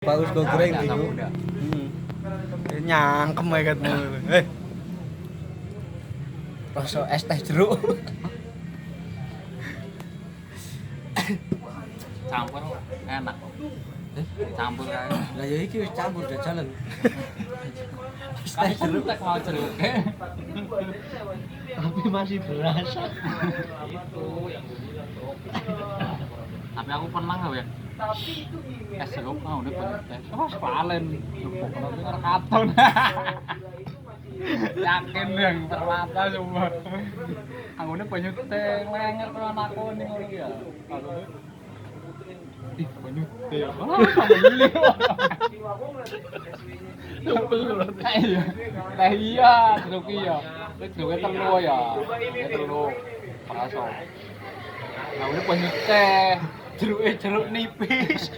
Bagus gue goreng Nggak gitu. muda. Nyangkem banget mulu. Rasa es teh jeruk. Campur enak. Campur kan. Lah ya iki wis campur dah jalan. Es teh Kan jeruk tak mau jeruk. tapi masih berasa. Tapi aku pernah nggak ya? Es jeruk mau udah banyak teh. Oh, sekalen. Lupuk nanti kan katon. Yakin yang termata semua. Aku udah banyak teh lenger ke anakku nih ngono ya. Aku ih banyak teh. Oh, sama beli. Iya. Teh iya, jeruk iya. Terus jeruknya telu ya. Ya telu. Peraso. Nah, udah banyak teh. Jeruk nipis.